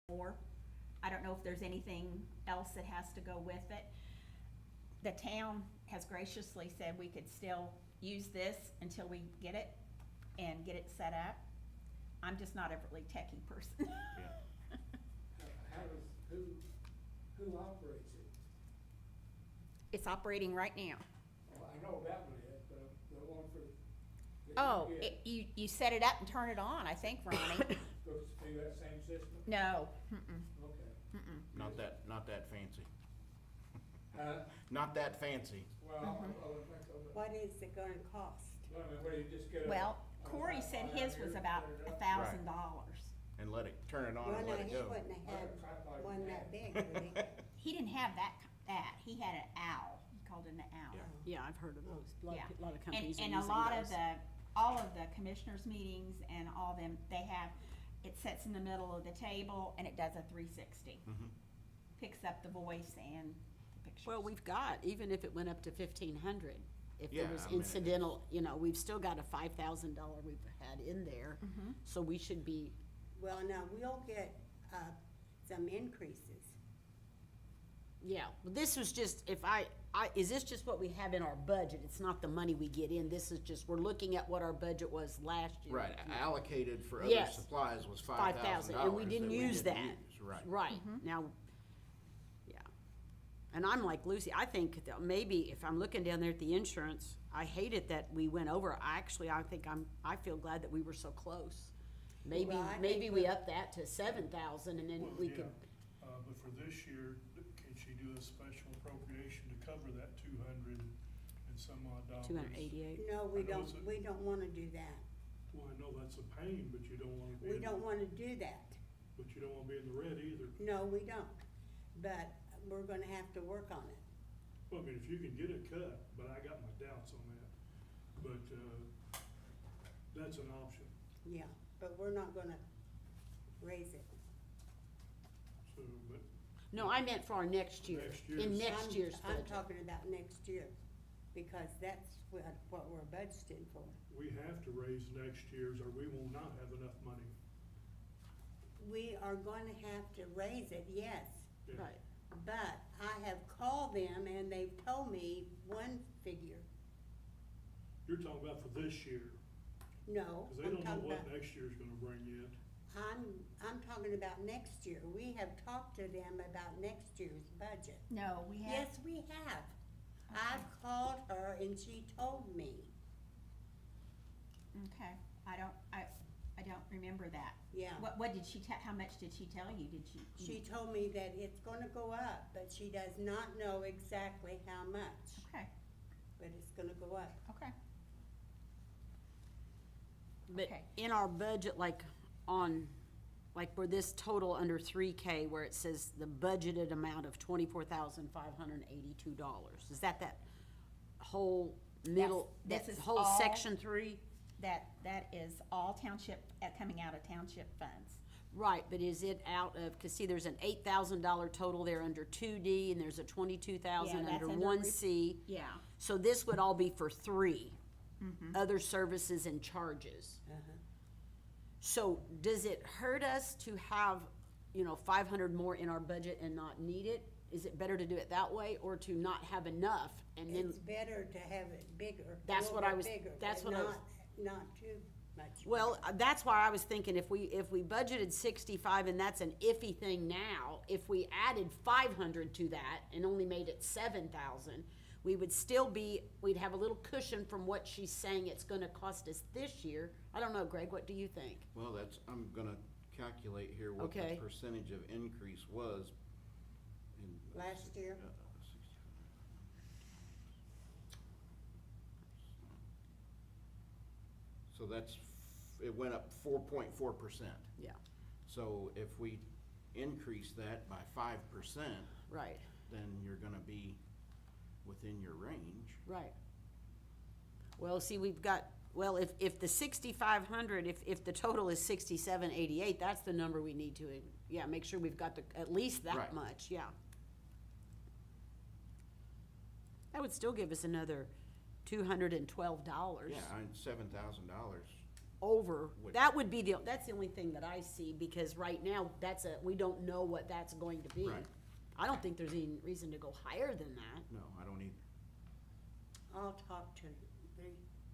more. I don't know if there's anything else that has to go with it. The town has graciously said we could still use this until we get it and get it set up. I'm just not a really techie person. Yeah. How does, who operates it? It's operating right now. Well, I know that one is, but the one for. Oh, you set it up and turn it on, I think, Ronnie. Goes through that same system? No, Okay. Not that fancy. Huh? Not that fancy. Well, What is it gonna cost? I mean, what do you just get a? Well, Corey said his was about $1,000. And let it, turn it on Well, and no, let it he go. wouldn't have had one that big, would he? He didn't have that. He had an owl. He called it an owl. Yeah. Yeah, I've heard of those. A lot Yeah. of, lot of companies are And using a lot those. of all of the commissioners' meetings and all them, they have, it sits in the middle of the table and it does a 360. Mhm. Picks up the voice and the pictures. Well, we've got, even if it went up to 1,500, if there Yeah, was I mean, incidental, you know, we've still got a $5,000 we've had in there. Mhm. So we should be, Well, now, we'll get, some increases. yeah, well, this was just, is this just what we have in our budget? It's not the money we get in, this is just, we're looking at what our budget was last year. Right, allocated for other Yes. supplies was $5,000, $5,000. and we didn't use that. Right. Right, now, yeah. And I'm like Lucy, I think that maybe if I'm looking down there at the insurance, I hate it that we went over. I feel glad that we were so close. Maybe, Well, I think maybe we we- up that to 7,000 and then Well, we yeah, could, but for this year, can she do a special appropriation to cover that 200 and some odd dollars? 288. No, I know it's a- we don't wanna do that. Well, I know that's a pain, but you don't wanna be. We in- don't wanna do that. But you don't wanna be in the red either. No, we don't. But we're gonna have to work on it. Well, I mean, if you can get it cut, but I got my doubts on that. But, that's an option, Yeah, but we're not gonna raise it. so, but no, I meant for our next year. Next In year's. next year's I'm budget. talking about next year, because that's what we're budgeting for. we have to raise next year's or we will not have enough money. We are gonna have to raise it, yes. Yeah. Right. But I have called them and they've told me one figure. You're talking about for this year, No, cause they I'm don't know talking what about, next year's gonna bring yet. I'm talking about next year. We have talked to them about next year's budget. No, we have. Yes, we have. I've called her and she told me. Okay, I don't remember that. Yeah. What did she how much did she tell you? Did she? She told me that it's gonna go up, but she does not know exactly how much, Okay, but it's gonna go up. okay. But Okay. in our budget, like where this total under 3K, where it says the budgeted amount of $24,582, is that whole middle, This that is whole all- section 3? That is all township, coming out of township funds. Right, but is it out of, cause see, there's an $8,000 total there under 2D, and there's a 22,000 Yeah, that's under under 1C. Yeah. So this would all be for 3, Mm-hmm. other services and charges. Uh-huh. So does it hurt us to have, 500 more in our budget and not need it? Is it better to do it that way, or to not have enough and then? It's better to have it bigger, a That's little what I bit was- bigger, that's but what I was- not too much. Well, that's why I was thinking if we budgeted 65 and that's an iffy thing now, if we added 500 to that and only made it 7,000, we would still we'd have a little cushion from what she's saying it's gonna cost us this year. I don't know, Greg, what do you think? Well, I'm gonna calculate here what the Okay. percentage of increase was in. Last year? 65. So it went up 4.4%. Yeah, So if we increase that by 5%, right, then you're gonna be within your range. right. Well, see, if the 6,500, if the total is 6788, that's the number we need to, make sure we've got at least that Right. much, yeah. That would still give us another $212. Yeah, $7,000 over, Would- that would be that's the only thing that I see, because right now, we don't know what that's going to be. Right. I don't think there's any reason to go higher than that. No, I don't either. I'll talk to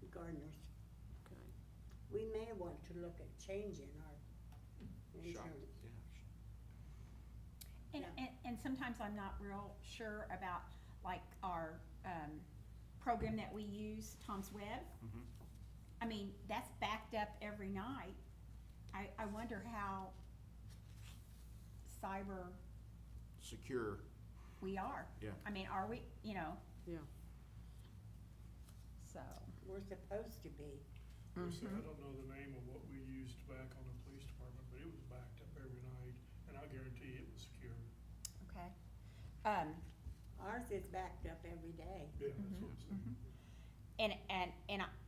the gardeners. Okay. We may want to look at changing our Shop, insurance. yeah. And sometimes I'm not real sure about, like, our, program that we use, Tom's Web. Mhm. I mean, that's backed up every night. I wonder how cyber Secure, we are. yeah. I mean, are we, Yeah. so. We're supposed to be. I say, I don't know the name of what we used back on the police department, but it was backed up every night, and I guarantee it was secure. Okay. Ours is backed up every day. Yeah, that's what I'm saying.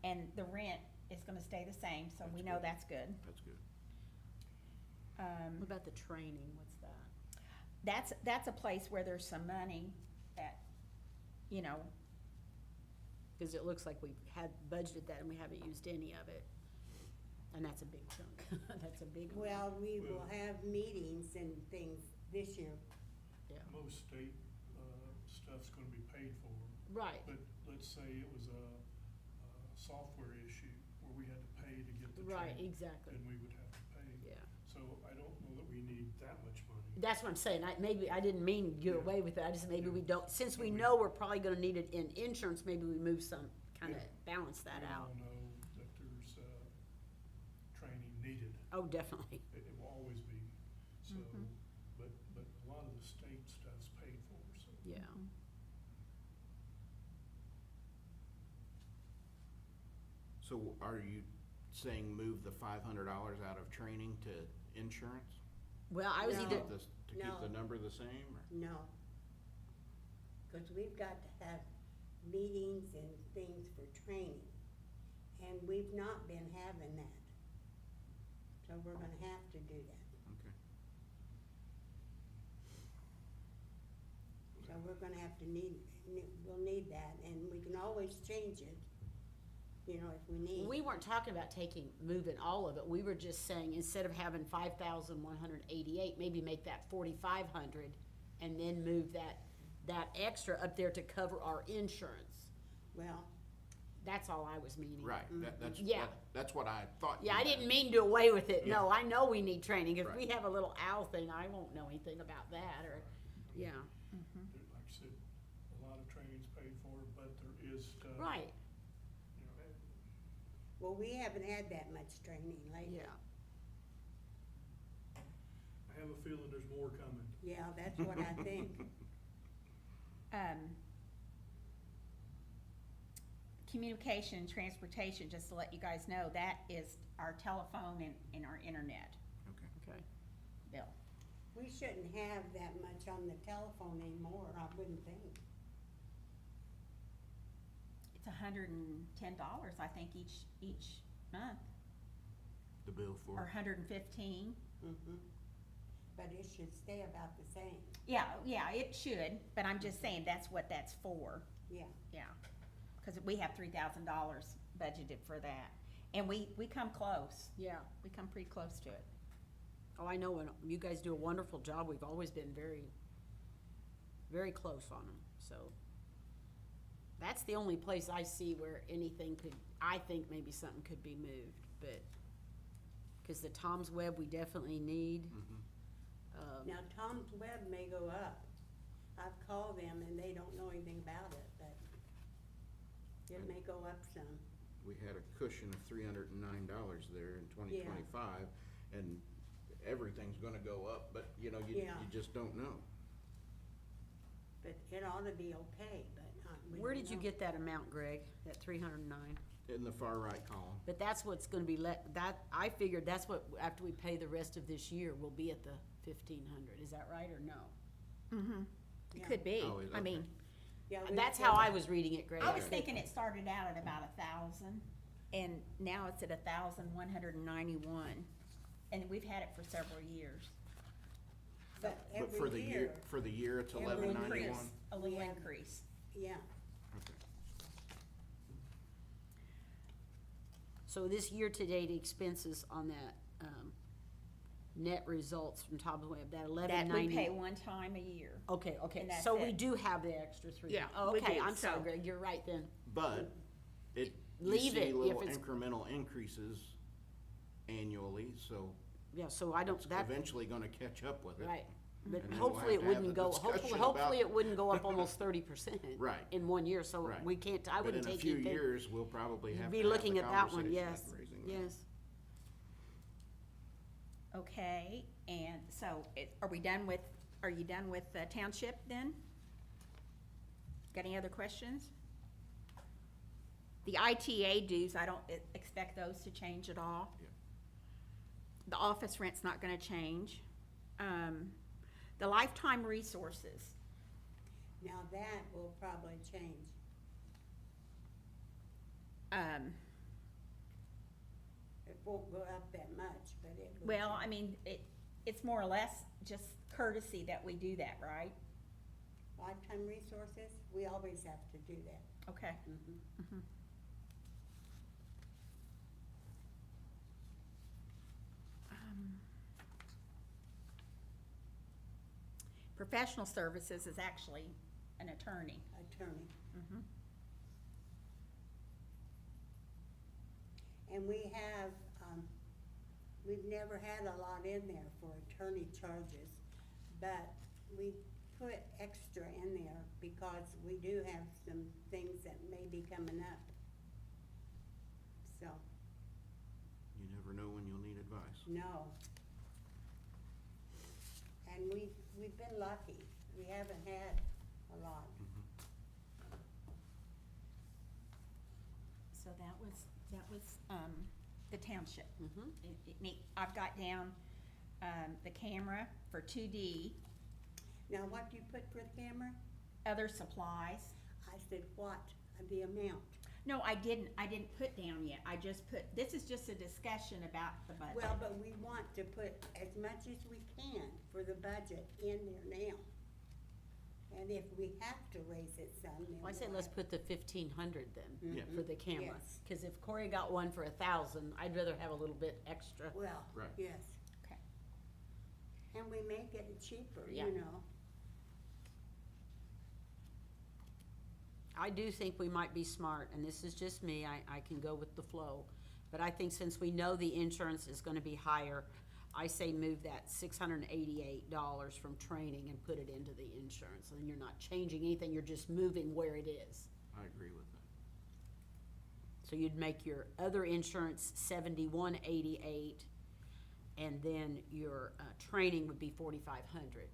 And the rent is gonna stay the same, so we That's know good. that's good. That's good. What about the training, what's that? That's a place where there's some money that, Cause it looks like we've had budgeted that and we haven't used any of it. And that's a big chunk, that's a big amount. Well, we will Well- have meetings and things this year. Yeah, Most state, stuff's gonna be paid for, right, but let's say it was a software issue where we had to pay to get the right, training, exactly, then we would have to pay. yeah. So I don't know that we need that much money. That's what I'm saying, I didn't mean to get Yeah. away with it, I just, maybe Yeah. we don't, since we But we- know we're probably gonna need it in insurance, maybe we move some, kinda Yeah. balance that We out. all know that there's, training needed. Oh, definitely, It will always be, so, Mhm. but a lot of the state stuff's paid for, so. yeah. So are you saying move the $500 out of training to insurance? Well, I was No. either, To keep No. the number the same, or? No. Cause we've got to have meetings and things for training. And we've not been having that. So we're gonna have to do that. Okay. So we're gonna have to we'll need that, and we can always change it, if we need. we weren't talking about moving all of it, we were just saying, instead of having 5,188, maybe make that 4,500, and then move that extra up there to cover our insurance. Well, That's all I was meaning. Right, Yeah. that's what I thought. Yeah, you I meant. didn't mean to do away with it, no, Yeah. I know we need training, if we Right. have a little owl thing, I won't know anything about that, or, yeah, Like I said, a lot of training's paid for, but there is stuff. right, well, we haven't had that much training lately. yeah. I have a feeling there's more coming. Yeah, that's what I think. Communication and transportation, just to let you guys know, that is our telephone and our internet Okay. Okay. bill. We shouldn't have that much on the telephone anymore, I wouldn't think. It's $110, I think, each month, The bill or for, $115. Mhm. But it should stay about the same, Yeah, it should, but I'm just saying that's what that's for, yeah. yeah. Cause we have $3,000 budgeted for that, and we come close, Yeah, we come pretty close to it. oh, I know, and you guys do a wonderful job, we've always been very, very close on them, so. That's the only place I see where anything I think maybe something could be moved, but, cause the Tom's Web we definitely need. Mhm. Now, Tom's Web may go up. I've called them and they don't know anything about it, but it may go up some. we had a cushion of $309 there in 2025, and everything's gonna go up, but, you Yeah. just don't know. But it ought to be okay, but we Where don't did you know. get that amount, Greg, that 309? In the far right column. But that's what's gonna be I figured that's what, after we pay the rest of this year, we'll be at the 1,500, is that right, or no? Mm-hmm. It Yeah. could be, Oh, is- I mean, okay. Yeah, we That's said how I that. was reading it, Greg. I was Okay. thinking it started out at about 1,000, and now it's at 1,191, and we've had it for several years. But But for every the year, for the year, it's every A little 1191. increase, a little Yeah. increase. yeah. Okay. So this year-to-date expenses on that, net results from top of the web, that That 1190. we pay one time a year. Okay, okay, And that's so we it. do have the extra three. Yeah, Oh, we okay, do, I'm sorry, so- Greg, you're right then. But you Leave see it if little it's- incremental increases annually, so Yeah, so I don't, it's that, eventually gonna catch up with it. right. But And then we'll hopefully have it to have wouldn't the go, discussion hopefully about- it wouldn't go up almost 30%. Right. In 1 year, so Right. we can't, I But wouldn't in a take few anything. years, we'll probably have to Be have the looking at that one, conversation yes, of raising that. yes. Okay, and so, are you done with the township then? Got any other questions? The ITA dues, I don't expect those to change at all. Yeah. The office rent's not gonna change. The lifetime resources, Now that will probably change. It won't go up that much, but it will. well, I change. mean, it's more or less just courtesy that we do that, right? Lifetime resources, we always have to do that. Okay. Mhm. Professional services is actually an attorney. Attorney. Mhm. And we have, we've never had a lot in there for attorney charges, but we put extra in there because we do have some things that may be coming up. So, You never know when you'll need advice. no. And we've been lucky, we haven't had a lot. So that was, the township. Mhm. I've got down, the camera for 2D, Now, what do you put for the camera? other supplies. I said, what, the amount? No, I didn't put down yet, I just put, this is just a discussion about the budget. Well, but we want to put as much as we can for the budget in there now. And if we have to raise it some, then Well, I say we'll let's have- put the 1,500 then, Yeah. for the camera. Yes. Cause if Corey got one for 1,000, I'd rather have a little bit extra. Well, Right. yes. Okay. And we may get it cheaper, Yeah. you know. I do think we might be smart, and this is just me, I can go with the flow. But I think since we know the insurance is gonna be higher, I say move that $688 from training and put it into the insurance. And you're not changing anything, you're just moving where it is. I agree with that. So you'd make your other insurance $7188, and then your, training would be $4,500.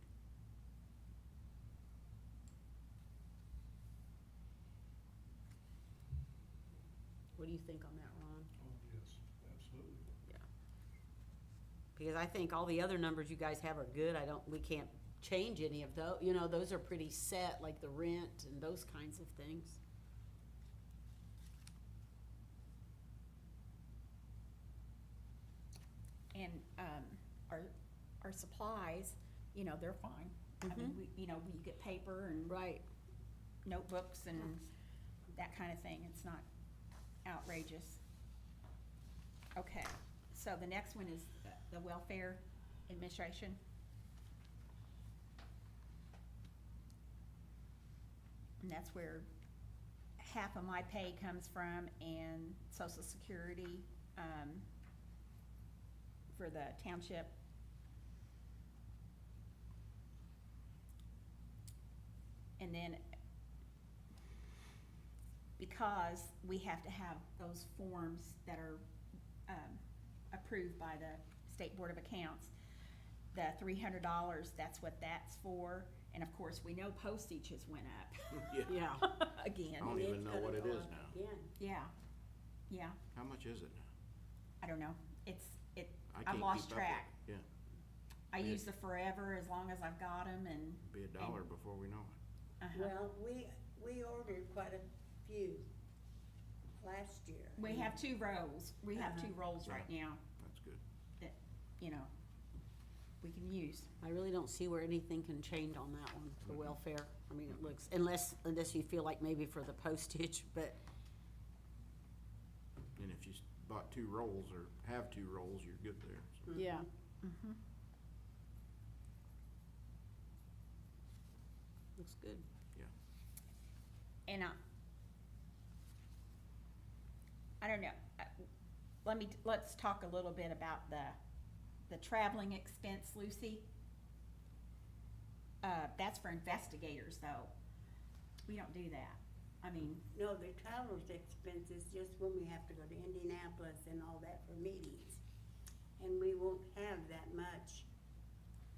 What do you think on that, Ron? Oh, yes, absolutely. Because I think all the other numbers you guys have are good, we can't change any of those, those are pretty set, like the rent and those kinds of things. And, our supplies, they're fine. I mean, you get paper and Right. notebooks and that kind of thing, it's not outrageous. Okay, so the next one is the welfare administration. And that's where half of my pay comes from, and social security, for the township. And then, because we have to have those forms that are, approved by the State Board of Accounts, the $300, that's what that's for, and of course, we know postages went up. Yeah. Yeah. Again, I don't And even it's know gonna what it go is up now. Again. yeah, How much is it now? I don't know, I I've can't lost keep up with track. it. Yeah, I Yeah. use the forever as long as I've got them, and, be $1 before we know it. uh-huh. Well, we ordered quite a few last year. We have two rows, we have Uh-huh. two rolls right now That's good. that, we can use. I really don't see where anything can change on that one, for welfare. I mean, it looks, unless you feel like maybe for the postage, but, And if you bought 2 rolls or have 2 rolls, you're good there. So. Yeah. Mhm. Looks good. And I don't know, let's talk a little bit about the traveling expense, Lucy. That's for investigators, though. We don't do that. I mean, No, the traveler's expenses just when we have to go to Indianapolis and all that for meetings. And we won't have that much.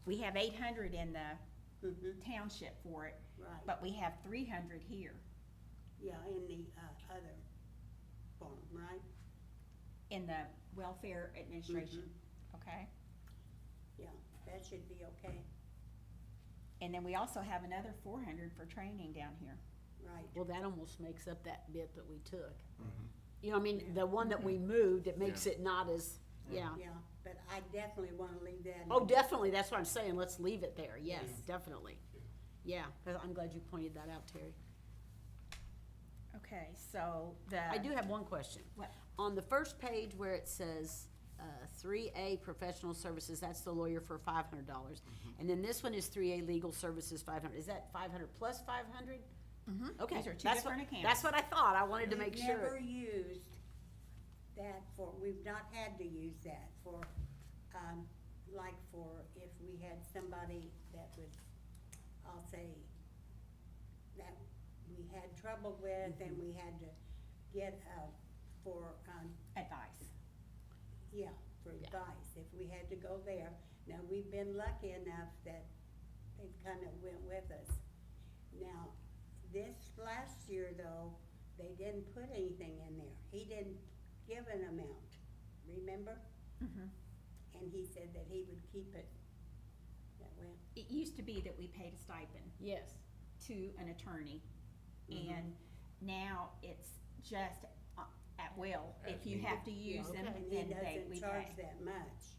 we have 800 in the Mhm. township for it, Right, but we have 300 here yeah, in the, other form, right? in the welfare administration, okay? Yeah, that should be okay, And then we also have another 400 for training down here. right. Well, that almost makes up that bit that we took. Mhm. You know, I mean, the one that we moved, it makes it not as, yeah. Yeah, but I definitely wanna leave that. in. Oh, definitely, that's what I'm saying, let's leave it there, yes, Yes. definitely. Yeah, 'cause I'm glad you pointed that out, Terry. Okay, so I do have one question. What? On the first page where it says, 3A professional services, that's the lawyer for $500. And then this one is 3A legal services, 500. Is that 500 plus 500? Okay. These are two that's what- different accounts. That's what I thought, I wanted to make We've never sure. used that for, we've not had to use that for, like for if we had somebody that was, I'll say, that we had trouble with and we had to get, for, advice. yeah, for Yeah. advice, if we had to go there. Now, we've been lucky enough that they've kinda went with us. Now, this last year though, they didn't put anything in there. He didn't give an amount, remember? Mhm. And he said that he would keep it that way. It used to be that we paid a stipend Yes. to an attorney, Mhm. and now it's just at will. If you have to use them, Okay. And he then we doesn't charge pay. that much.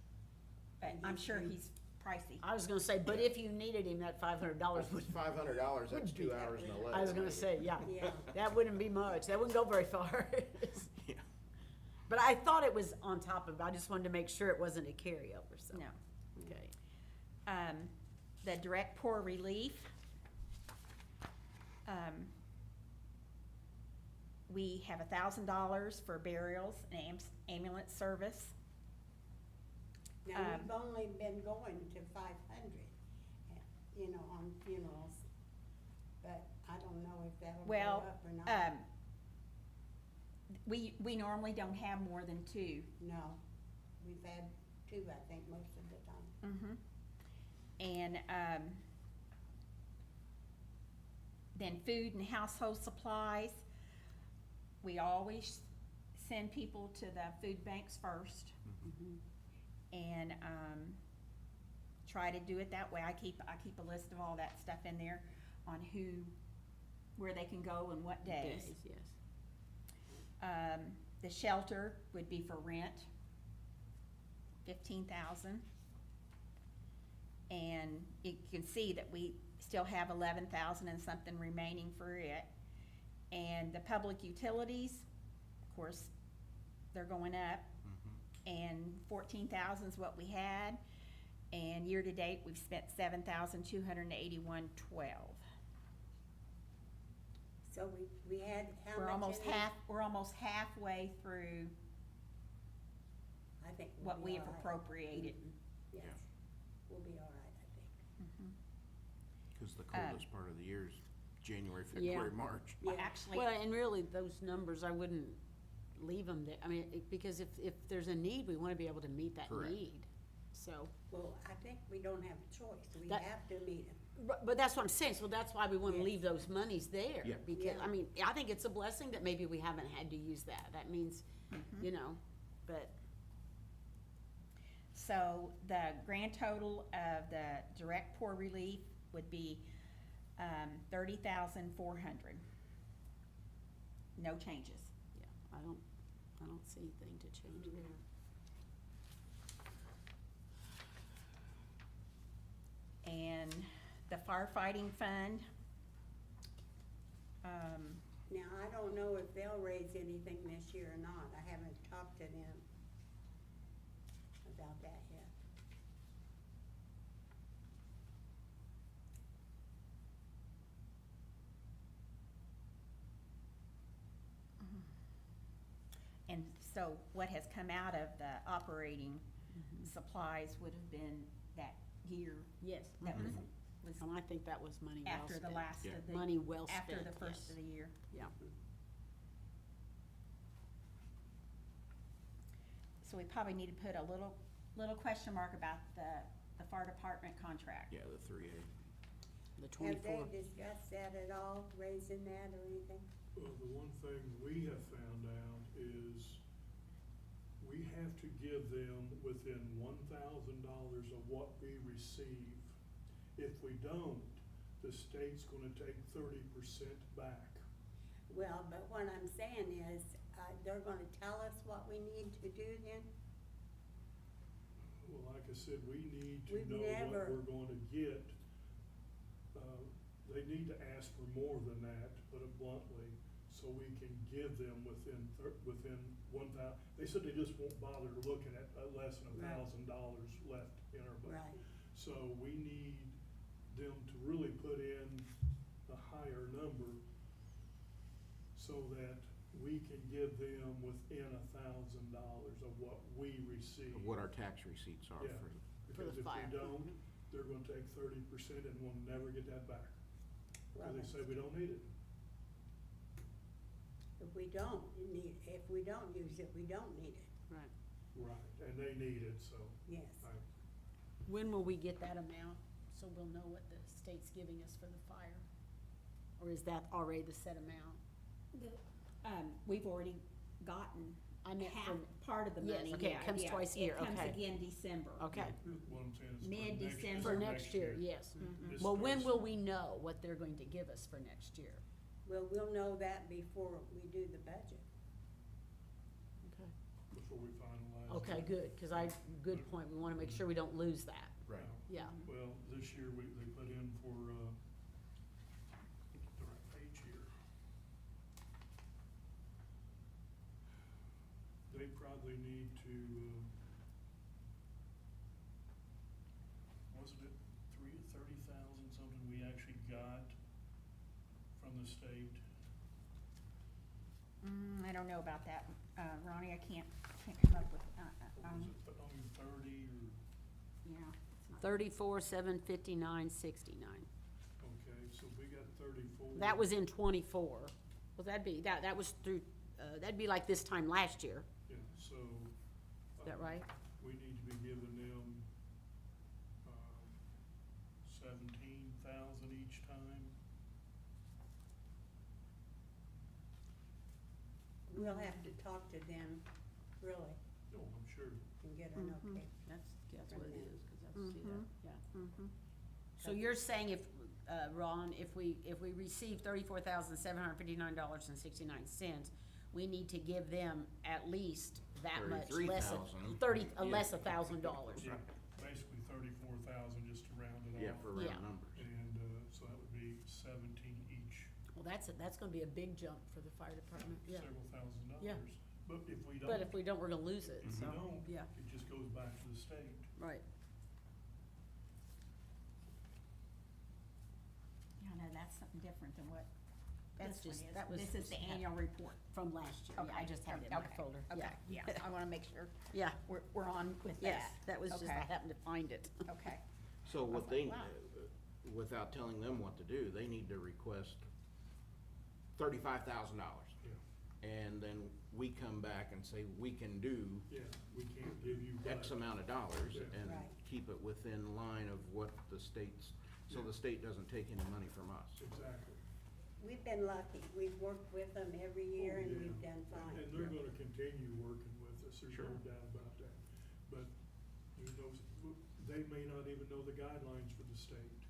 But and I'm he's sure been- he's pricey. I was gonna say, but if you needed him, that $500 would, $500, that's 2 hours and 11. I was gonna say, yeah. Yeah. That wouldn't be much, that wouldn't go very far. Yeah. But I thought it was on top of, I just wanted to make sure it wasn't a carryover, so. No. Okay. The direct poor relief, we have $1,000 for burials and ambulance service. Now, we've only been going to 500, on funerals. But I don't know if that'll go Well, up or not. we normally don't have more than 2. No, we've had 2, I think, most of the time. Mm-hmm. And, then food and household supplies, we always send people to the food banks first. And, try to do it that way. I keep a list of all that stuff in there on where they can go and what days. Yes. The shelter would be for rent, 15,000. And you can see that we still have 11,000 and something remaining for it. And the public utilities, of course, they're going up, and 14,000 is what we had. And year-to-date, we've spent 7,281.12. So we had how much? We're almost halfway through I think we'll what be we have all right. appropriated. Yes, Yeah. we'll be all right, I think. Because the coldest part of the year is January, Yeah. February, March. Well, Yeah. actually, Well, and really, those numbers, I wouldn't leave them there, I mean, because if there's a need, we wanna be able to meet that Correct. need. So, Well, I think we don't have a choice. We That- have to meet them. but that's what I'm saying, so that's why we wanna Yes. leave those monies there. Yeah. Because, Yeah. I mean, I think it's a blessing that maybe we haven't had to use that, that means, you know, but, so the grand total of the direct poor relief would be 30,400. No changes. yeah, I don't see anything to change there. And the firefighting fund, Now, I don't know if they'll raise anything this year or not. I haven't talked to them about that yet. And so what has come out of the operating Mm-hmm. supplies would have been that year, Yes. that was, Mhm. was And I think that was money well after spent. the last Yeah. of the. Money well After spent, the first yes. of the year. Yeah. So we probably need to put a little question mark about the fire department contract. Yeah, the 3A. The Have 24. they discussed that at all, raising that or anything? Well, the one thing we have found out is we have to give them within $1,000 of what we receive. If we don't, the state's gonna take 30% back. Well, but what I'm saying is, they're gonna tell us what we need to do then? Well, like I said, we need to We've know never- what we're gonna get. They need to ask for more than that, to put it bluntly, so we can give them within 1,000. They said they just won't bother looking at less than Right. $1,000 left in our budget. Right, So we need them to really put in a higher number so that we can give them within $1,000 of what we receive. Of what our tax receipts are Yeah. for, Because the if fire. we don't, they're gonna take 30% and we'll never get that back. well, And they say we don't need it. if we don't use it, we don't need it, Right. Right. And they need it, so yes. I, When will we get that amount, so we'll know what the state's giving us for the fire? Or is that already the set amount? We've already gotten I meant half, for, part of the Yes, money, okay, it yeah, comes yeah. twice a year, It comes okay. again December. okay, what I'm saying is for Mid-December. next, for next year, yes. Mhm. This Well, when starts- will we know what they're going to give us for next year? Well, we'll know that before we do the budget. Okay. Before we finalize. Okay, it. good, good point, we wanna make sure we don't lose that, right. yeah. Well, this year they put in for, get the right page here. They probably need to, wasn't it 30,000 something we actually got from the state? I don't know about that, Ronnie, I can't come up with, Or was it only 30 or, yeah. it's not- 34, 759, 69. okay, so we got 34. That was in 24. Well, that was through, that'd be like this time last year, Yeah, so. is that right? We need to be giving them, 17,000 each time. We'll have to talk to them, really, Oh, I'm sure. and get an Mhm. okay. That's what it is, cause that's- see that, yeah. So you're saying if, Ron, if we receive $34,759.69, we need to give them at least that much, less, 33,000. less $1,000. Yeah, basically 34,000 just to round it Yeah, off. for Yeah. round numbers. And, so that would be 17 each, Well, that's gonna be a big jump for the fire department, yeah. several $1,000s. Yeah. But if we don't, But if we don't, we're gonna lose it, if we so, don't, yeah, it just goes back to the state. right. Yeah, no, that's something different than what That's this one just- is. that was This is just the hap- annual report. From last year, yeah, I just had it in my Okay, folder, Okay, yeah. yeah, I wanna make sure Yeah, we're on with that. yes, that was just, I Okay. happened to find it. Okay, So what was they, like, wow. without telling them what to do, they need to request $35,000. Yeah. And then we come back and say, we can do Yeah, we can't give you. X but- amount of dollars Yeah. and Right. keep it within line of what the state's, so Yeah. the state doesn't take any money from us. Exactly. We've been lucky, we've worked with them every year and Oh, yeah. we've done fine. And they're gonna continue working with us, there's Sure. no doubt about that. But, they may not even know the guidelines for the state.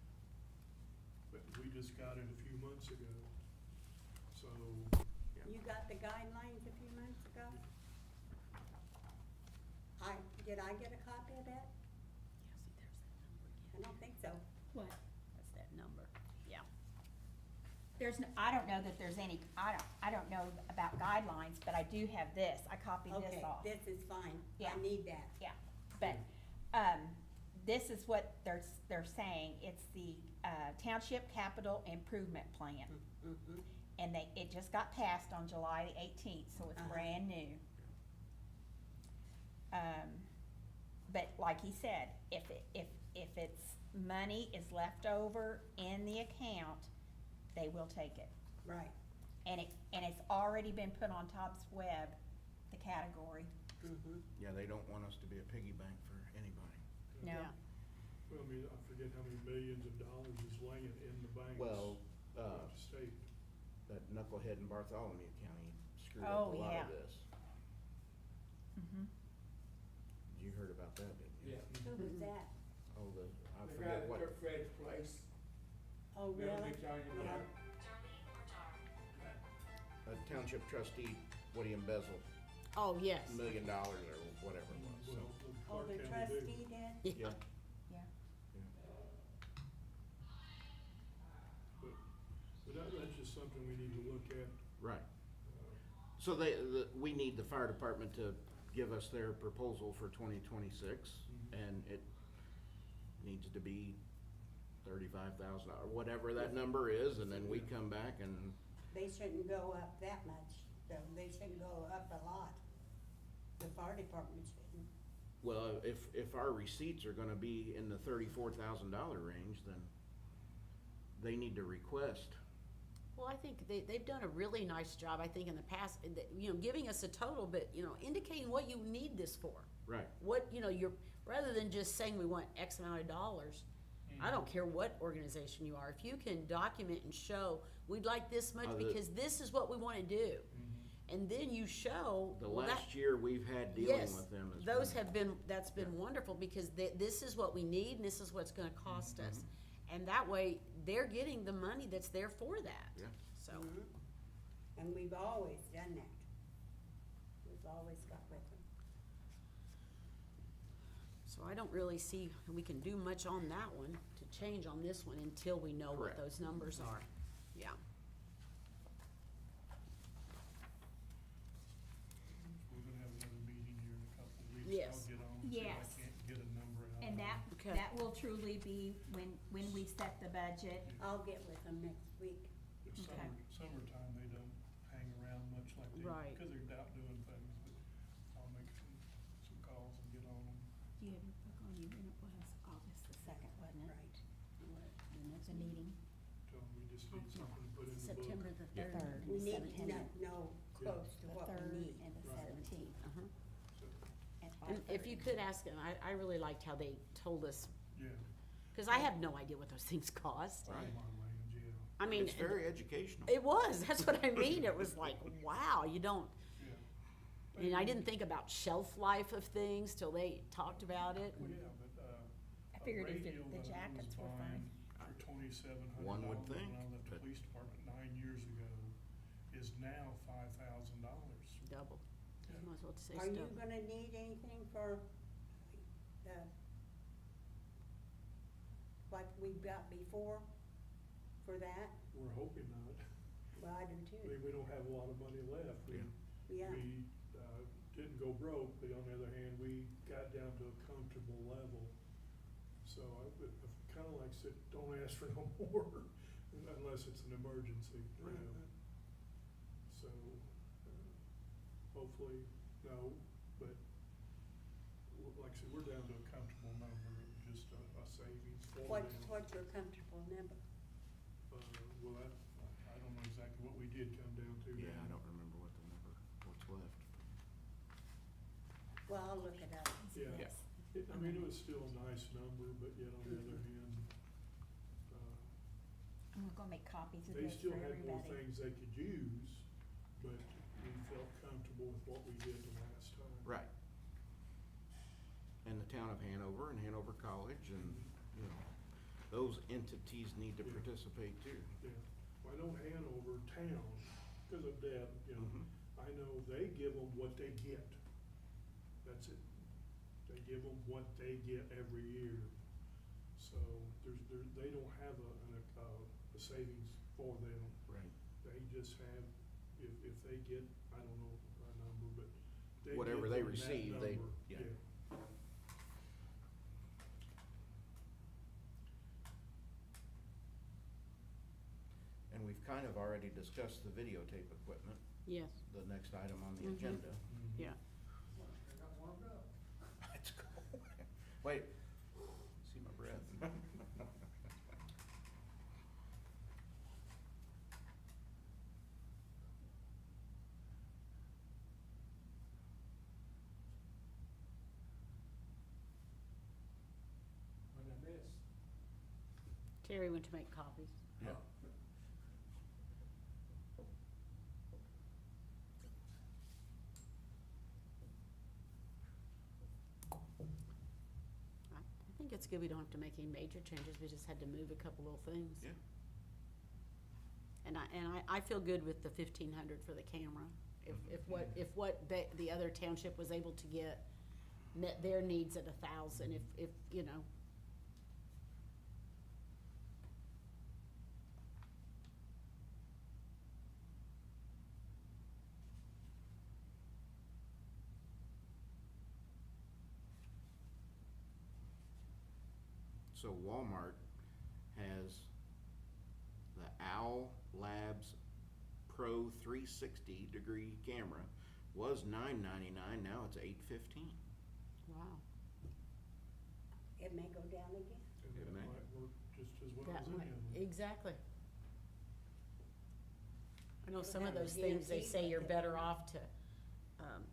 But we just got it a few months ago, so, You got the guidelines a few months ago? Did I get a copy of that? Yeah, see, there's that number I again. don't think so. what? That's that number, yeah. I don't know that there's any, I don't know about guidelines, but I do have this, I copied this Okay, off. this is fine. Yeah. I need that. Yeah, but, this is what they're saying, it's the, Township Capital Improvement Plan. Mhm. And it just got passed on July the 18th, so it's Uh-huh. brand new. But like he said, if it's money is left over in the account, they will take it. Right. And it's already been put on Todd's web, the category. Mhm. Yeah, they don't want us to be a piggy bank for anybody. No. Yeah. Well, I mean, I forget how many millions of dollars is laying in the banks. Well, throughout the state. that knucklehead in Bartholomew County screwed up Oh, a lot yeah. of this. Mhm. You heard about that, didn't you? Yeah. Who was that? Oh, I The guy forget that what, took Fred's place, Oh, remember really? me telling you Yeah. about it? a township trustee, what he embezzled, Oh, yes. $1 million or whatever it was, so. Well, Oh, Clark the County did. trustee did? Yeah. Yeah. But that's just something we need to look at. Right. Uh, So we need the fire department to give us their proposal for 2026, and it needs to be 35,000 or whatever that number is, and then we come back and, They shouldn't go up that much, though. They shouldn't go up a lot. The fire department shouldn't. well, if our receipts are gonna be in the $34,000 range, then they need to request. Well, I think they've done a really nice job, I think, in the past, giving us a total, but, indicating what you need this for. Right. What, rather than just saying we want X amount of dollars. I don't care what organization you are, if you can document and show, we'd like this much because this is what we wanna do. And then you show. The well, that- last year we've had dealing Yes, with them. has those been- that's been wonderful, because this is what we need, and this is what's gonna cost us. Mm-hmm. And that way, they're getting the money that's there for that. Yeah. So, Mhm. And we've always done that. We've always got with them. so I don't really see we can do much on that one to change on this one until we know what Correct. those numbers are. Yeah. We're gonna have another meeting here in a couple of weeks. Yes. I'll get on and see if Yes. I can't get a number out. And of that, them. Okay. that will truly be when we set the budget. I'll get with them next week. If Okay. summertime, they don't hang around much like they, Right. because they're out doing things, but I'll make some calls and get on them. Do you have your book on you? When it was August the 2nd, wasn't it? Right. The next meeting. Tell them we just Oh, need no. something to put in the book. September the Yeah. 3rd and We the need to 17th. know close to The what we 3rd need. and the Right. 17th Uh-huh. So, at And if 5:30. you could ask them, I really liked how they told us, yeah, because I have no idea what those things cost. Right. my lands, yeah, I mean, It's very educational. it was, that's what I mean, it was like, wow, you don't, yeah. I mean, I didn't think about shelf life of things till they talked about it. Well, yeah, but, I a figured if radio the that I was jackets were buying fine. for $2,700 One would think, when I left the but- police department 9 years ago is now $5,000. Double. Yeah. Might as well say Are you double. gonna need anything for the, like we've got before, for that? We're hoping not. Well, I do I too. mean, we don't have a lot of money left. Yeah. Yeah. We, didn't go broke, but on the other hand, we got down to a comfortable level. So I kinda like said, don't ask for no more unless it's an emergency, you Right. know. So, hopefully, no, but like I said, we're down to a comfortable number, just a savings for them. What's your comfortable number? Well, I don't know exactly what we did come down to. Yeah, I now. don't remember what's left. Well, I'll look it up. Yeah. Yes. I mean, it was still a nice number, but yet on the other hand, I'm gonna make copies of they this still for had more everybody. things they could use, but we felt comfortable with what we did the last time. Right. And the town of Hanover and Hanover College and, those entities need to Yeah. participate too. Yeah, well, I know Hanover Town, because of Deb, Mhm. I know they give them what they get. That's it. They give them what they get every year. So they don't have a savings for them. Right. just have, if they get, I don't know a number, but they Whatever give they them that receive, they- number, yeah. And we've kind of already discussed the videotape equipment, Yes, the next item on the Mhm. agenda. Mhm. yeah. I got warmed up. Let's go. Wait, see my breath. What I miss? Terry went to make copies. Yeah. I think it's good we don't have to make any major changes, we just had to move a couple little things. Yeah. And I feel good with the 1,500 for the camera. If what the other township was able to get met their needs at 1,000, if, you know. So Walmart has the Owl Labs Pro 360-degree camera. Was $9.99, now it's $8.15. Wow. It may go down again. And It that may. might work just as well That as any might, of them. exactly. I know It'll some of have a those things, they DNC say you're with it. better off to,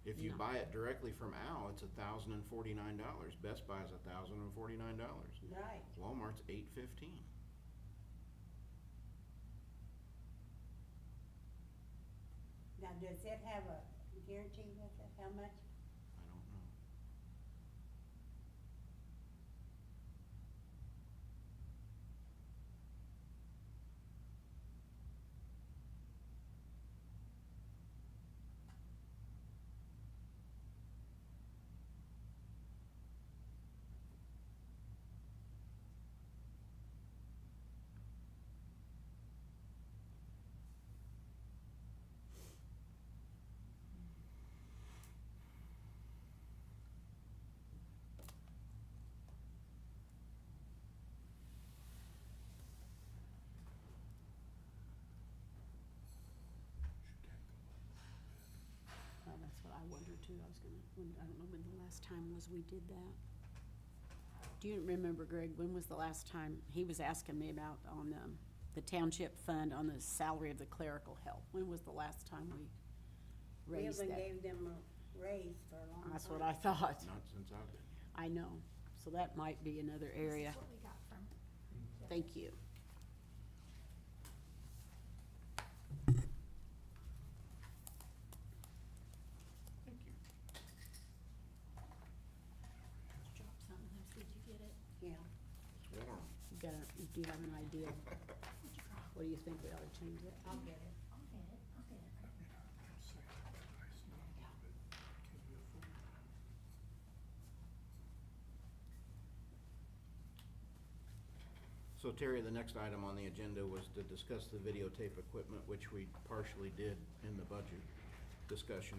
If you buy it directly from Owl, it's $1,049. Best Buy's $1,049. Right. Walmart's $8.15. Now, does it have a guarantee with it, how much? I don't know. That's what I wondered too, I don't know when the last time was we did that. Do you remember, Greg, when was the last time, he was asking me about on, the township fund on the salary of the clerical help? When was the last time we We raised haven't that? gave them a raise for a long time. That's what I thought. Not since I've been here. I know, so that might be another area. This is what we got from. Thank you. Thank you. Drop something, did you get it? Yeah. It's warm. Do you have an idea? What do you think we ought to change it? I'll get it. I'll get it, I'll get it. Nice number, but can we afford it? So Terry, the next item on the agenda was to discuss the videotape equipment, which we partially did in the budget discussion.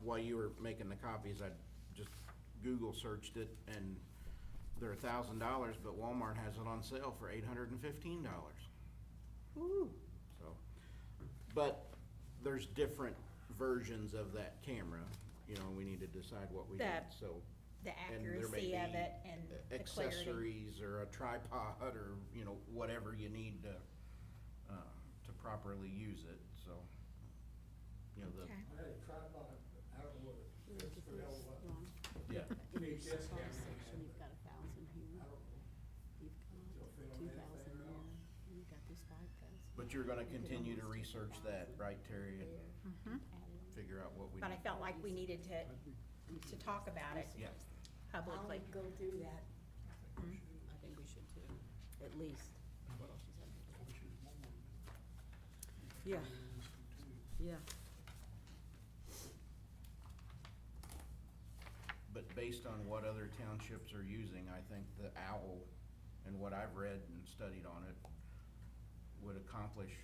While you were making the copies, I just Google searched it, and they're $1,000, but Walmart has it on sale for $815. Ooh. So, but there's different versions of that camera, you know, we need to decide what we need, That- so. The And there may accuracy of be it and the clarity. accessories or a tripod or, you know, whatever you need to properly use it, so. You know, Okay. I had a tripod, I don't know what it Look is, at for hell, this, what, Ron. yeah, In your VHS supply camera. section, you've got 1,000 here, I don't know. you've Still got fit on 2,000 anything there, else. and you've got this 5,000. but you're gonna continue to research that, right, Terry, and Mhm. figure out what we But I need. felt like we needed to talk about it Yeah, publicly. I'll go through that. I think we should too, at least. What else is that? Which is more than- Yeah. Too. Yeah. but based on what other townships are using, I think the Owl, and what I've read and studied on it, would accommodate accomplish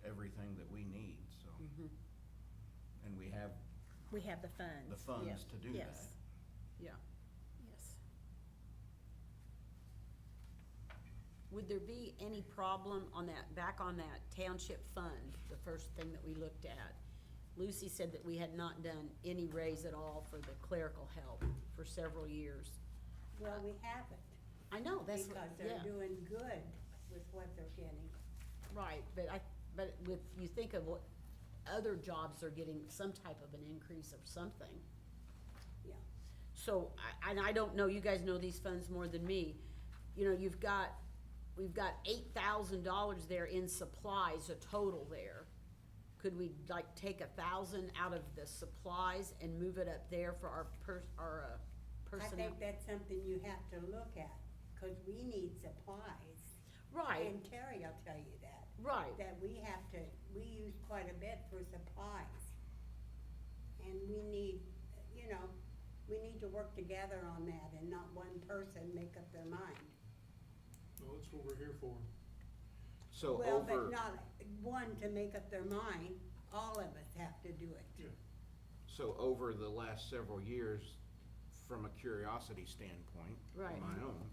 everything that we need, so. Mhm. And we have We have the funds. the funds Yeah. to do that. Yes. Yeah. Yes. Would there be any problem on that, back on that township fund, the first thing that we looked at? Lucy said that we had not done any raise at all for the clerical help for several years. Well, we haven't, I know, that's, because yeah, they're doing good with what they're getting. right, but with, you think of what, other jobs are getting some type of an increase of something. Yeah. So, and I don't know, you guys know these funds more than me. You know, we've got $8,000 there in supplies, a total there. Could we like take 1,000 out of the supplies and move it up there for our I personnel? think that's something you have to look at, cause we need supplies. Right, And Terry will tell you that. right, That we use quite a bit for supplies. And we need, we need to work together on that and not one person make up their mind. No, that's what we're here for. So Well, over, but not one to make up their mind, all of us have to do it. Yeah. so over the last several years, from a curiosity standpoint, Right. of my own,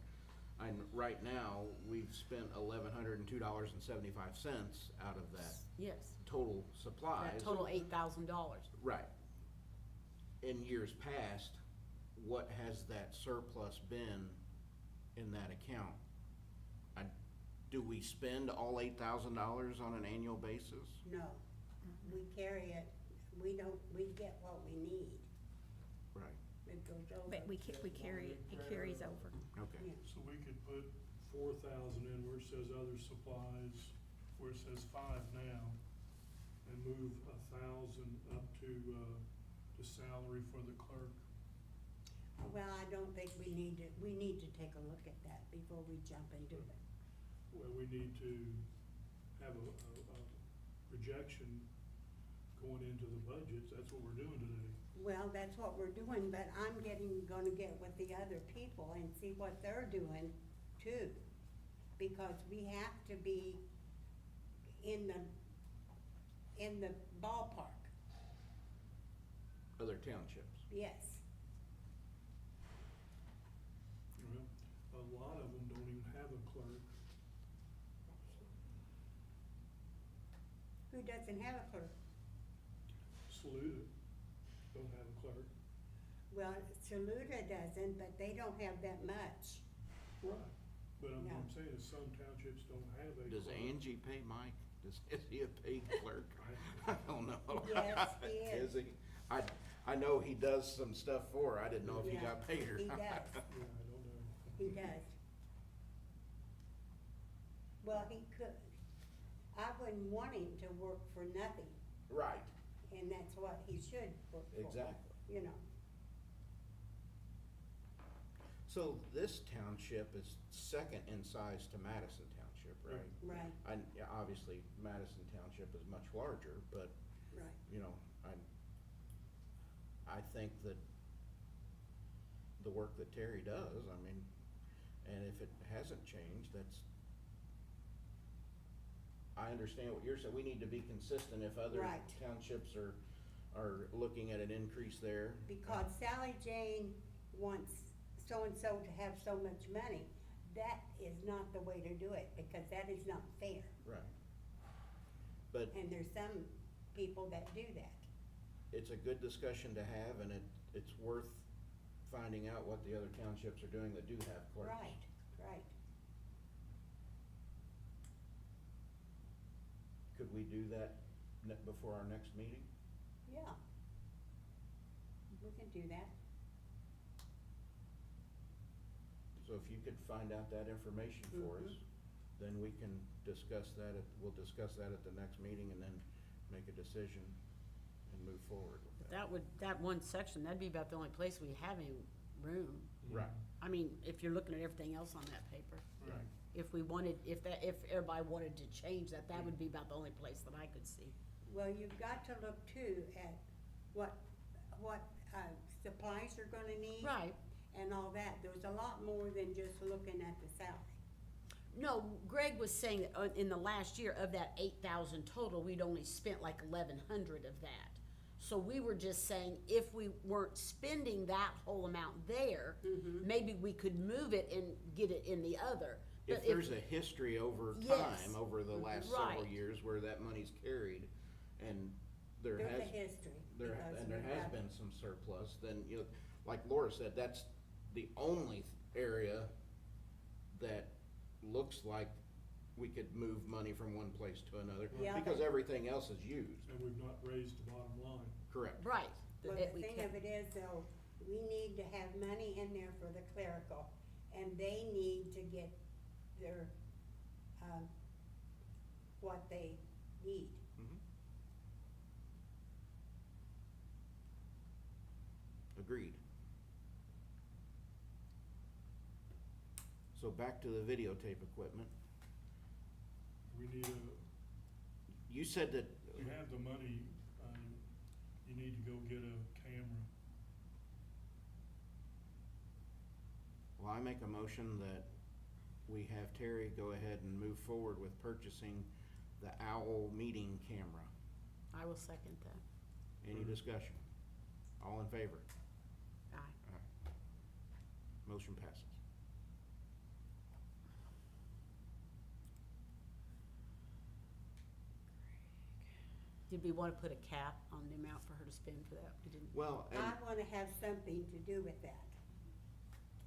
right now, we've spent $1,102.75 out of that yes. total supplies. That total $8,000. Right. In years past, what has that surplus been in that account? Do we spend all $8,000 on an annual basis? No, we carry it, we get what we need. Right, It goes over. But we carry, it carries over. okay. Yeah. So we could put 4,000 in where it says other supplies, where it says 5 now, and move 1,000 up to, the salary for the clerk. Well, I don't think we need to take a look at that before we jump into it. Where we need to have a projection going into the budgets, that's what we're doing today. Well, that's what we're doing, but I'm gonna get with the other people and see what they're doing too. Because we have to be in the ballpark, Other townships. yes. Well, a lot of them don't even have a clerk. Who doesn't have a clerk? Saluda don't have a clerk. Well, Saluda doesn't, but they don't have that much. Right. But I'm No. saying is some townships don't have a clerk. Does Angie pay Mike? Is he a paid clerk? I don't know. Yes, he is. Is he? I know he does some stuff for her. I didn't know if he Yeah, got paid or he not. does. Yeah, I don't know. He does. Well, he could. I wouldn't want him to work for nothing, Right, and that's what he should work for. exactly. You know, So this township is second in size to Madison Township, right? right, Yeah, obviously Madison Township is much larger, but, right. you know, I think that the work that Terry does, I mean, and if it hasn't changed, I understand what you're saying, we need to be consistent if other Right. townships are looking at an increase there. Because Sally Jane wants so-and-so to have so much money, that is not the way to do it, because that is not fair. Right. But And there's some people that do that. it's a good discussion to have, and it's worth finding out what the other townships are doing that do have clerks. Right, right. Could we do that before our next meeting? Yeah. We can do that. So if you could find out that information for us, then we can discuss that we'll discuss that at the next meeting and then make a decision and move forward with that. That one section, that'd be about the only place we have any room. Right, I mean, if you're looking at everything else on that paper. right. If everybody wanted to change that, that would be about the only place that I could see. Well, you've got to look too at what supplies you're gonna need. Right, And all that. There's a lot more than just looking at the salary. No, Greg was saying that in the last year of that 8,000 total, we'd only spent like 1,100 of that. So we were just saying if we weren't spending that whole amount there, maybe we could move it and get it in the other. But If there's a history over Yes. time, over the last several Right. years where that money's carried, and there There's has. a history. There, because and there we has have- been some surplus, then, you know, like Laura said, that's the only area that looks like we could move money from one place to another, Yeah, because but- everything else is used, And we've not raised the bottom line. correct? Right. Well, that the we thing kept- of it is though, we need to have money in there for the clerical, and they need to get their, what they need. Mhm. Agreed. So back to the videotape equipment, We need you said that. you have the money, you need to go get a camera. Well, I make a motion that we have Terry go ahead and move forward with purchasing the OWL meeting camera. I will second that. Any discussion? All in favor? Aye. Motion passes. Did we want to put a cap on the amount for her to spend for that? We didn't. Well, and I wanna have something to do with that,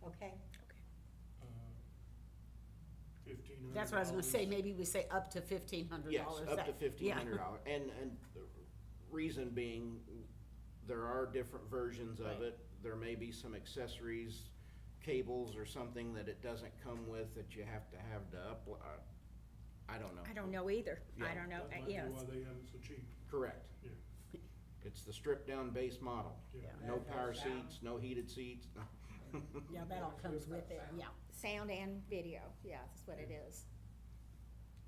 okay? 1,500. That's what I was gonna say, maybe we say up to $1,500. yes, up to $1,500. Yeah. And the reason being, there are different versions of Right. it. There may be some accessories, cables or something that it doesn't come with that you have to I don't know. I don't know either. I Yeah. don't know, That might be yes. why they have it so cheap, Correct. yeah, It's the stripped down base model. yeah. No power seats, no heated seats. Yeah, that all comes with it, yeah. Sound and video, yeah, that's what it is.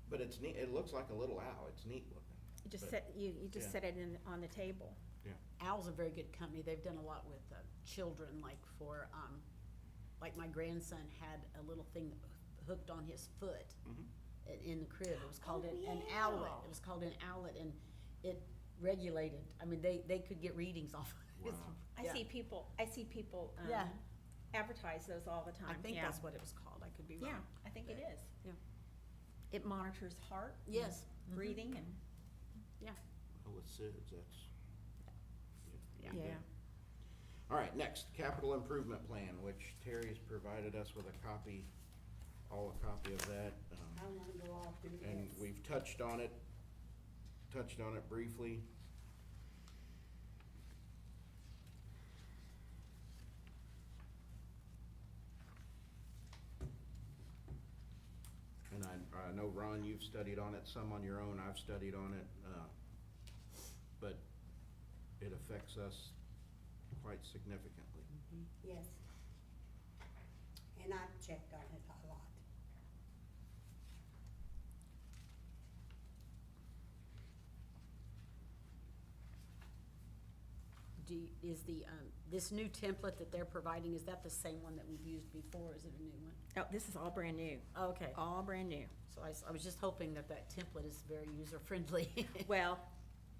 But it's neat, it looks like a little owl, it's neat looking. You just But- set, you just yeah. set it in, on the table. Owl's a very good company. They've done a lot with children, like for, like my grandson had a little thing that hooked on his foot Mhm. in the crib. It was called Oh, an yeah. owlet. It was called an owlet, and it regulated. I mean, they could get readings off of it. Wow. I Yeah. see people, Yeah. advertise those all the time, I think yeah. that's what it was called. I could be wrong. Yeah, I think it is. Yeah. It monitors heart. and Yes. Mhm. Breathing and, Oh, with SIDS, that's. Yeah. yeah. All right, next, capital improvement plan, which Terry's provided us with a copy of that. I wanna go all through this. And we've touched on it briefly. And I know, Ron, you've studied on it some on your own, I've studied on it, but it affects us quite significantly. Yes. And I've checked on it a lot. Is the, this new template that they're providing, is that the same one that we've used before? Is it a new one? Oh, this is all brand new, Okay. all brand new. So I was just hoping that that template is very user-friendly. Well,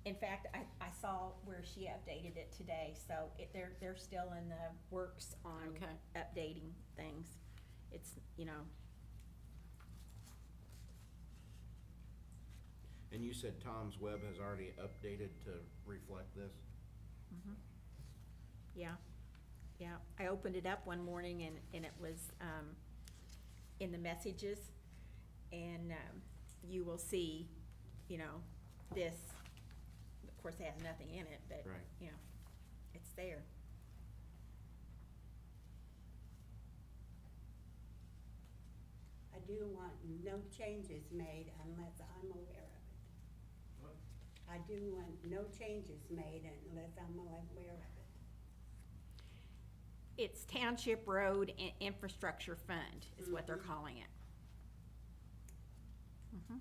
in fact, I saw where she updated it today, so they're still in the works on Okay. updating things. It's, you know, And you said Tom's Web has already updated to reflect this? yeah, yeah. I opened it up one morning and it was, in the messages. And, you will see, you know, this, of course, it has nothing in it, but, Right. you know, it's there. I do want no changes made unless I'm aware of it. What? I do want no changes made unless I'm aware of it. It's Township Road Infrastructure Fund is what they're calling it. Mhm.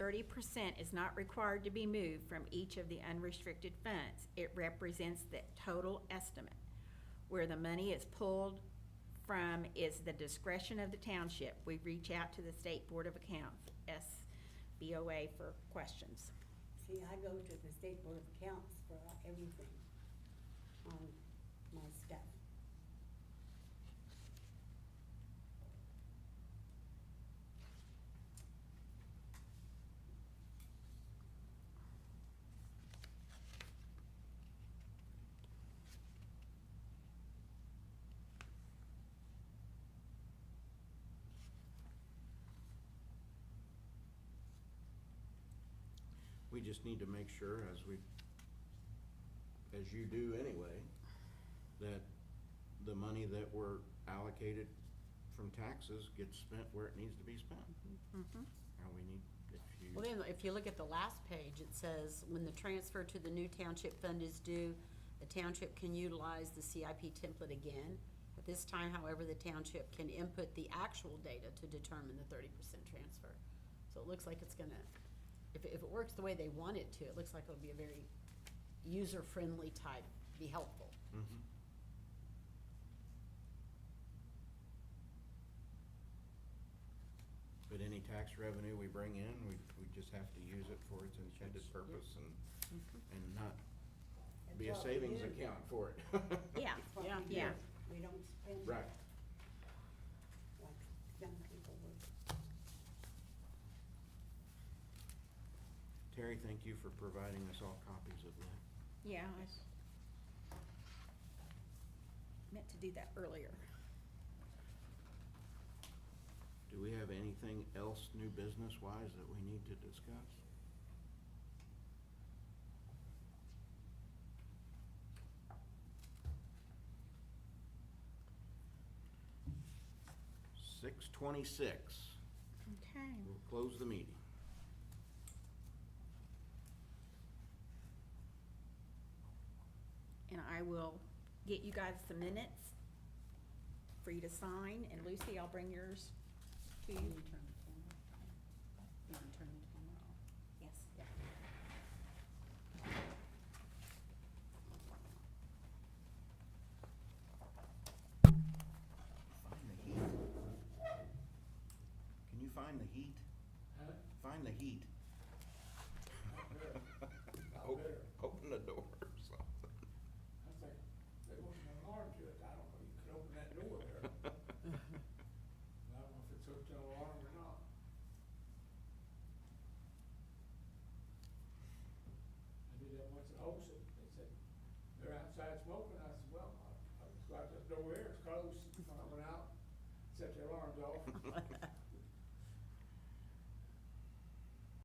30% is not required to be moved from each of the unrestricted funds. It represents the total estimate. Where the money is pulled from is the discretion of the township. We reach out to the State Board of Accounts, SBOA, for questions. See, I go to the State Board of Accounts for everything on my stuff. We just need to make sure, as you do anyway, that the money that were allocated from taxes gets spent where it needs to be spent. Mhm. Now we need, Well, then, if you look at the last page, it says, when the transfer to the new township fund is due, the township can utilize the CIP template again. At this time, however, the township can input the actual data to determine the 30% transfer. So it looks like it's gonna, if it works the way they want it to, it looks like it'll be a very user-friendly type, be helpful. Mhm. But any tax revenue we bring in, we just have to use it for its intended purpose and not be a That's what we savings do. account for it. Yeah, That's what Yeah. we do. Yeah. We don't spend it Right. like some people would. Terry, thank you for providing us all copies of that. yeah, I meant to do that earlier. Do we have anything else new business-wise that we need to discuss? (6:26). Okay. We'll close the meeting. And I will get you guys some minutes for you to sign, and Lucy, I'll bring yours to Can you. you turn the camera? You can turn the camera off. Yes. Yeah. Find the heat. Can you find the heat? Huh? Find the heat. Not there. Not Open, there. open the door or something. I think there wasn't an alarm to it. I don't know, you could open that door there. I don't know if it's hooked to an alarm or not. I did that once at Olson. They said, they're outside smoking. I said, well, I was out this door here, it's closed. When I went out, set the alarms off.